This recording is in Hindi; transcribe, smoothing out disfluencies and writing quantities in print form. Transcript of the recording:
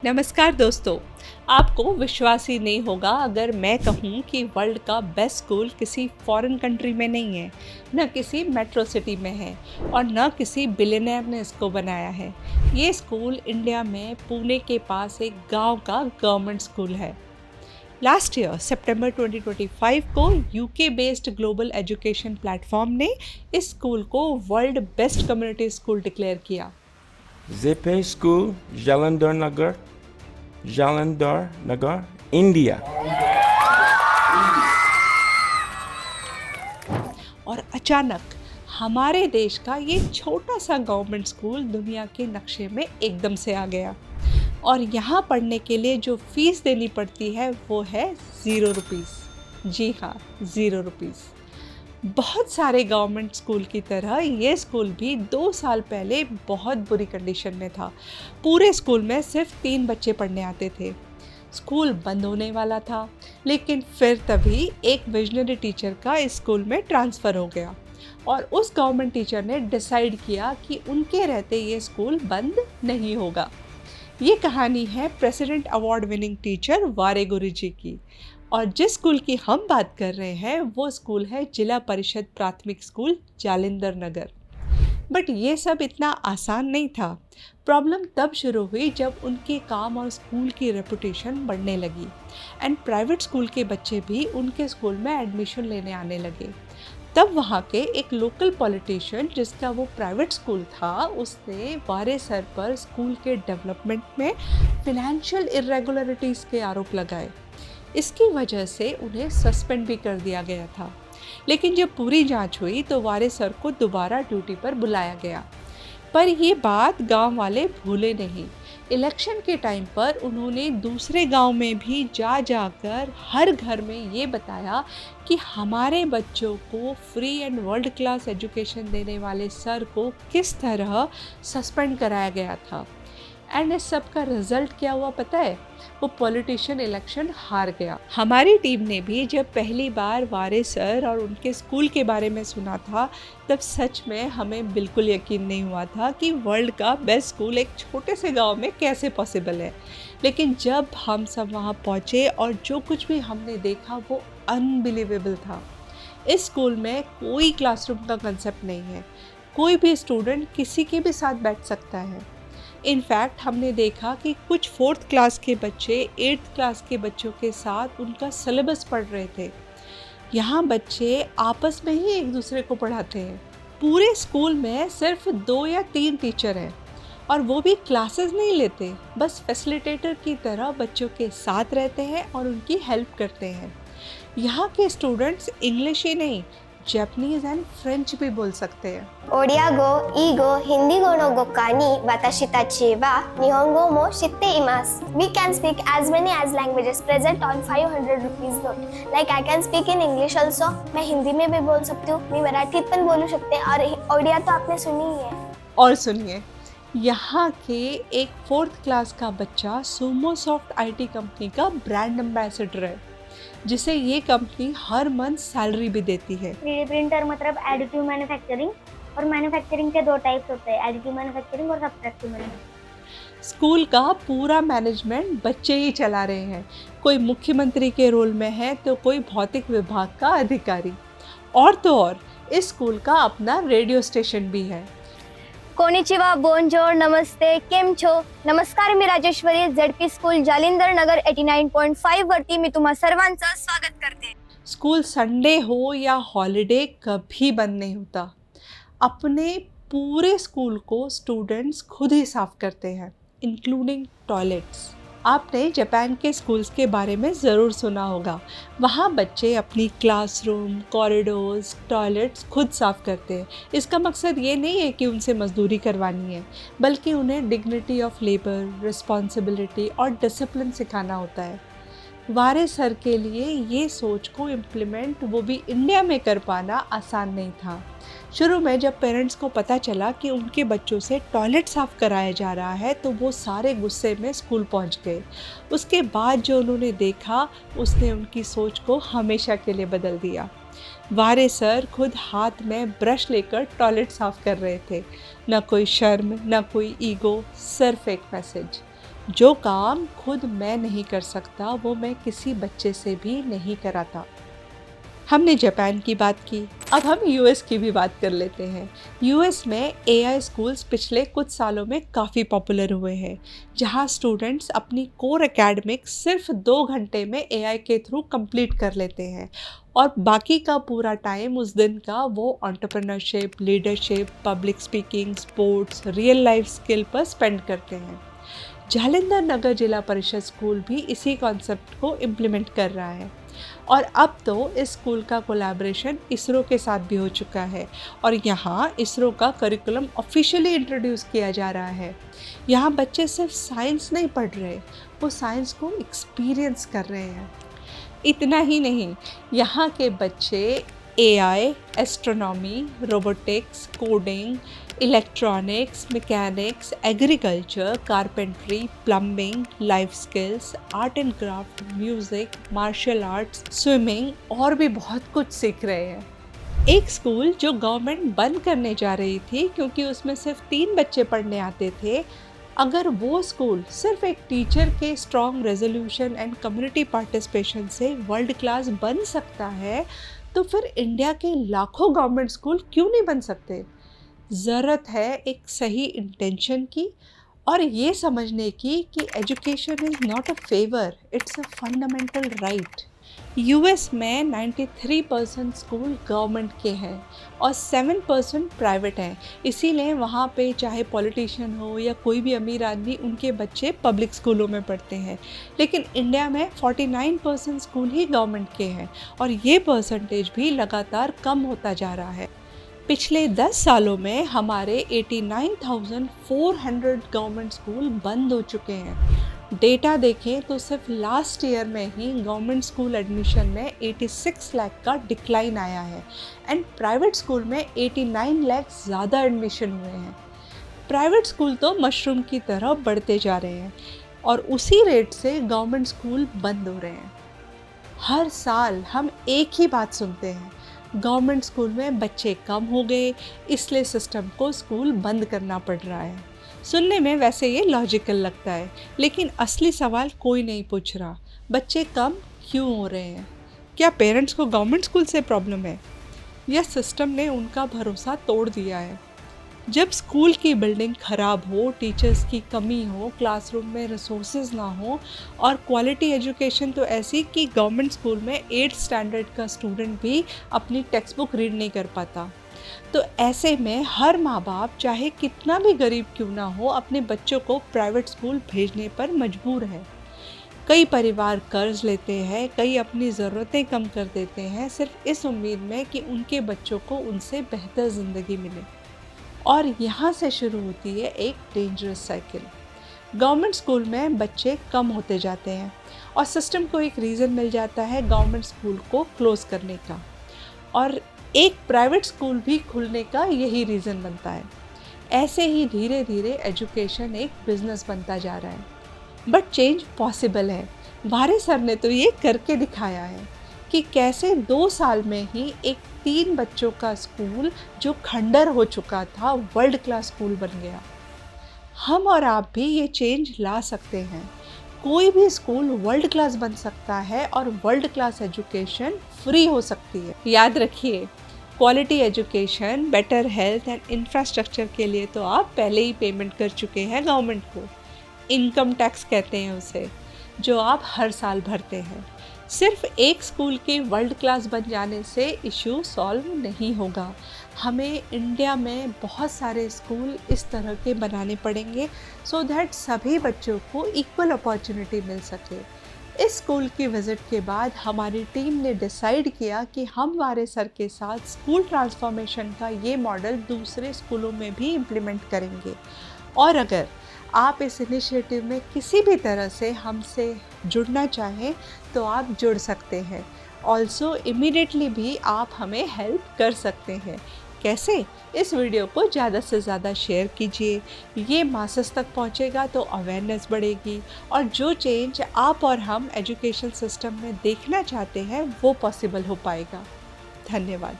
नमस्कार दोस्तों। आपको विश्वास ही नहीं होगा अगर मैं कहूँ कि वर्ल्ड का बेस्ट स्कूल किसी फॉरेन कंट्री में नहीं है, न किसी मेट्रो सिटी में है और न किसी बिलियनर ने इसको बनाया है। ये स्कूल इंडिया में पुणे के पास एक गांव का गवर्नमेंट स्कूल है। लास्ट ईयर सितंबर 2025 को UK based global education platform ने इस स्कूल को world best community school declare किया। Zepe School, Jalandhar Nagar, India. और अचानक हमारे देश का ये छोटा सा गवर्नमेंट स्कूल दुनिया के नक्शे में एकदम से आ गया। और यहाँ पढ़ने के लिए जो फीस देनी पड़ती है वो है 0 रुपीज़। जी हाँ, 0 रुपीज़। बहुत सारे गवर्नमेंट स्कूल की तरह ये स्कूल भी 2 साल पहले बहुत बुरी कंडीशन में था। पूरे स्कूल में सिर्फ 3 बच्चे पढ़ने आते थे। स्कूल बंद होने वाला था, लेकिन फिर तभी एक विजनरी टीचर का इस स्कूल में ट्रांसफ़र हो गया और उस गवर्नमेंट टीचर ने डिसाइड किया कि उनके रहते ये स्कूल बंद नहीं होगा। ये कहानी है प्रेसिडेंट अवार्ड विनिंग टीचर वारे गुरुजी की। और जिस स्कूल की हम बात कर रहे हैं वो स्कूल है जिला परिषद प्राथमिक स्कूल जालिंदर नगर। बट ये सब इतना आसान नहीं था। प्रॉब्लम तब शुरू हुई जब उनके काम और स्कूल की रेपुटेशन बढ़ने लगी एंड प्राइवेट स्कूल के बच्चे भी उनके स्कूल में एडमिशन लेने आने लगे। तब वहाँ के एक लोकल पॉलिटिशियन जिसका वो प्राइवेट स्कूल था, उसने वारे सर पर स्कूल के डेवलपमेंट में फिनेंशियल इरेगुलरिटीज़ के आरोप लगाए। इसकी वजह से उन्हें सस्पेंड भी कर दिया गया था। लेकिन जब पूरी जांच हुई तो वारे सर को दोबारा ड्यूटी पर बुलाया गया। पर ये बात गांव वाले भूले नहीं। इलेक्शन के टाइम पर उन्होंने दूसरे गांव में भी जाकर हर घर में ये बताया कि हमारे बच्चों को free and world class education देने वाले सर को किस तरह सस्पेंड कराया गया था। एंड इस सब का रिजल्ट क्या हुआ पता है? वो पॉलिटिशियन इलेक्शन हार गया। हमारी टीम ने भी जब पहली बार वारे सर और उनके स्कूल के बारे में सुना था, तब सच में हमें बिल्कुल यकीन नहीं हुआ था कि वर्ल्ड का बेस्ट स्कूल एक छोटे से गांव में कैसे पॉसिबल है। लेकिन जब हम सब वहां पहुंचे और जो कुछ भी हमने देखा वो अनबिलीवेबल था। इस स्कूल में कोई क्लासरूम का कंसेप्ट नहीं है। कोई भी स्टूडेंट किसी के भी साथ बैठ सकता है। इनफैक्ट हमने देखा कि कुछ 4th क्लास के बच्चे 8th क्लास के बच्चों के साथ उनका सिलेबस पढ़ रहे थे। यहाँ बच्चे आपस में ही एक दूसरे को पढ़ाते हैं। पूरे स्कूल में सिर्फ 2 या 3 टीचर हैं और वो भी क्लासेस नहीं लेते, बस फैसिलिटेटर की तरह बच्चों के साथ रहते हैं और उनकी हेल्प करते हैं। यहाँ के स्टूडेंट्स इंग्लिश ही नहीं, जापानीज एंड फ्रेंच भी बोल सकते हैं। ओडिया गो, ईगो, हिंदी गो नो गोकानी, वाताशी ताची वा, निहोंगो मो शिtte imasu. We can speak as many as languages present on 500 rupees note. Like I can speak in English also. मैं हिंदी में भी बोल सकती हूँ, मैं मराठीत पण बोलू शकते और ओडिया तो आपने सुनी ही है। और सुनिए, यहाँ के एक 4th क्लास का बच्चा सुमो सॉफ्ट IT कंपनी का ब्रांड एम्बेसडर है, जिसे ये कंपनी हर मंथ सैलरी भी देती है। 3D प्रिंटर मतलब एडिटिव मैन्युफैक्चरिंग, और मैन्युफैक्चरिंग के 2 टाइप्स होते हैं, एडिटिव मैन्युफैक्चरिंग और सब्ट्रैक्टिव मैन्युफैक्चरिंग। स्कूल का पूरा मैनेजमेंट बच्चे ही चला रहे हैं। कोई मुख्यमंत्री के रोल में है तो कोई भौतिक विभाग का अधिकारी। और तो और इस स्कूल का अपना रेडियो स्टेशन भी है। कोनिचिवा, बोनजोर, नमस्ते, केम छो? नमस्कार, मी राजेश्वरी, ZP स्कूल जालिंदर नगर 89.5 वरती मी तुम्हा सर्वांचं स्वागत करते। स्कूल संडे हो या हॉलिडे कभी बंद नहीं होता। अपने पूरे स्कूल को स्टूडेंट्स खुद ही साफ करते हैं, इंक्लूडिंग टॉयलेट्स। आपने जापान के स्कूल्स के बारे में ज़रूर सुना होगा। वहाँ बच्चे अपनी क्लासरूम, कॉरिडोर्स, टॉयलेट्स खुद साफ़ करते हैं। इसका मकसद ये नहीं है कि उनसे मजदूरी करवानी है, बल्कि उन्हें डिग्निटी ऑफ लेबर, रिस्पॉन्सिबिलिटी और डिसिप्लिन सिखाना होता है। वारे सर के लिए ये सोच को इम्प्लीमेंट, वो भी इंडिया में कर पाना आसान नहीं था। शुरू में जब पेरेंट्स को पता चला कि उनके बच्चों से टॉयलेट साफ़ कराया जा रहा है तो वो सारे गुस्से में स्कूल पहुंच गए। उसके बाद जो उन्होंने देखा उसने उनकी सोच को हमेशा के लिए बदल दिया। वारे सर खुद हाथ में ब्रश लेकर टॉयलेट साफ़ कर रहे थे। न कोई शर्म, न कोई ईगो, सिर्फ एक मैसेज। जो काम खुद मैं नहीं कर सकता वो मैं किसी बच्चे से भी नहीं कराता। हमने जापान की बात की, अब हम यूएस की भी बात कर लेते हैं। यूएस में एआई स्कूल्स पिछले कुछ सालों में काफ़ी पॉपुलर हुए हैं, जहां स्टूडेंट्स अपनी कोर एकेडमिक्स सिर्फ 2 घंटे में एआई के थ्रू कंप्लीट कर लेते हैं और बाकी का पूरा टाइम उस दिन का वो entrepreneurship, leadership, public speaking, sports, real life skill पर स्पेंड करते हैं। जालिंधर नगर जिला परिषद स्कूल भी इसी कॉन्सेप्ट को इम्प्लीमेंट कर रहा है और अब तो इस स्कूल का कोलैबोरेशन इसरो के साथ भी हो चुका है और यहाँ इसरो का करिकुलम ऑफिशियली इंट्रोड्यूस किया जा रहा है। यहाँ बच्चे सिर्फ साइंस नहीं पढ़ रहे, वो साइंस को एक्सपीरियंस कर रहे हैं। इतना ही नहीं, यहाँ के बच्चे AI, astronomy, robotics, coding, electronics, mechanics, agriculture, carpentry, plumbing, life skills, art and craft, music, martial arts, swimming और भी बहुत कुछ सीख रहे हैं। एक स्कूल जो गवर्नमेंट बंद करने जा रही थी क्योंकि उसमें सिर्फ 3 बच्चे पढ़ने आते थे, अगर वो स्कूल सिर्फ एक टीचर के strong resolution and community participation से वर्ल्ड क्लास बन सकता है, तो फिर इंडिया के लाखों गवर्नमेंट स्कूल क्यों नहीं बन सकते? ज़रूरत है एक सही इंटेंशन की और ये समझने की कि education is not a favour, it's a fundamental right. US में 93% स्कूल गवर्नमेंट के हैं और 7% प्राइवेट हैं, इसीलिए वहाँ पे चाहे पॉलिटिशियन हो या कोई भी अमीर आदमी, उनके बच्चे पब्लिक स्कूलों में पढ़ते हैं। लेकिन इंडिया में 49% स्कूल ही गवर्नमेंट के हैं और ये परसेंटेज भी लगातार कम होता जा रहा है। पिछले 10 सालों में हमारे 89,400 गवर्नमेंट स्कूल बंद हो चुके हैं। डेटा देखें तो सिर्फ लास्ट ईयर में ही गवर्नमेंट स्कूल एडमिशन में 86 लाख का डिक्लाइन आया है एंड प्राइवेट स्कूल में 89 लाख ज़्यादा एडमिशन हुए हैं। प्राइवेट स्कूल तो मशरूम की तरह बढ़ते जा रहे हैं और उसी रेट से गवर्नमेंट स्कूल बंद हो रहे हैं। हर साल हम एक ही बात सुनते हैं, गवर्नमेंट स्कूल में बच्चे कम हो गए इसलिए सिस्टम को स्कूल बंद करना पड़ रहा है। सुनने में वैसे ये लॉजिकल लगता है, लेकिन असली सवाल कोई नहीं पूछ रहा, बच्चे कम क्यों हो रहे हैं? क्या पेरेंट्स को गवर्नमेंट स्कूल से प्रॉब्लम है या सिस्टम ने उनका भरोसा तोड़ दिया है? जब स्कूल की बिल्डिंग ख़राब हो, टीचर्स की कमी हो, क्लासरूम में रिसोर्सेज ना हो और क्वालिटी एजुकेशन तो ऐसी कि गवर्नमेंट स्कूल में 8th स्टैंडर्ड का स्टूडेंट भी अपनी टेक्स्ट बुक रीड नहीं कर पाता, तो ऐसे में हर माँ बाप चाहे कितना भी गरीब क्यों ना हो, अपने बच्चों को प्राइवेट स्कूल भेजने पर मजबूर है। कई परिवार कर्ज लेते हैं, कई अपनी ज़रूरतें कम कर देते हैं सिर्फ इस उम्मीद में कि उनके बच्चों को उनसे बेहतर ज़िंदगी मिले। और यहाँ से शुरू होती है एक डेंजरस साइकिल। गवर्नमेंट स्कूल में बच्चे कम होते जाते हैं और सिस्टम को एक रीज़न मिल जाता है गवर्नमेंट स्कूल को क्लोज़ करने का, और एक प्राइवेट स्कूल भी खुलने का यही रीज़न बनता है। ऐसे ही धीरे धीरे एजुकेशन एक बिज़नेस बनता जा रहा है। बट चेंज पॉसिबल है। वारे सर ने तो ये करके दिखाया है कि कैसे 2 साल में ही एक 3 बच्चों का स्कूल जो खंडर हो चुका था वर्ल्ड क्लास स्कूल बन गया। हम और आप भी ये चेंज ला सकते हैं। कोई भी स्कूल वर्ल्ड क्लास बन सकता है और वर्ल्ड क्लास एजुकेशन फ्री हो सकती है। याद रखिए, quality education, better health and infrastructure के लिए तो आप पहले ही पेमेंट कर चुके हैं गवर्नमेंट को। इनकम टैक्स कहते हैं उसे, जो आप हर साल भरते हैं। सिर्फ एक स्कूल के वर्ल्ड क्लास बन जाने से इशू सॉल्व नहीं होगा। हमें इंडिया में बहुत सारे स्कूल इस तरह के बनाने पड़ेंगे सो दैट सभी बच्चों को इक्वल अपॉर्चुनिटी मिल सके। इस स्कूल की विज़िट के बाद हमारी टीम ने डिसाइड किया कि हम वारे सर के साथ स्कूल ट्रांसफॉर्मेशन का ये मॉडल दूसरे स्कूलों में भी इम्प्लीमेंट करेंगे। और अगर आप इस इनिशिएटिव में किसी भी तरह से हमसे जुड़ना चाहें तो आप जुड़ सकते हैं। ऑल्सो इमीडिएटली भी आप हमें हेल्प कर सकते हैं। कैसे? इस वीडियो को ज़्यादा से ज़्यादा शेयर कीजिए, ये मासेस तक पहुँचेगा तो अवेयरनेस बढ़ेगी और जो चेंज आप और हम एजुकेशन सिस्टम में देखना चाहते हैं वो पॉसिबल हो पाएगा। धन्यवाद।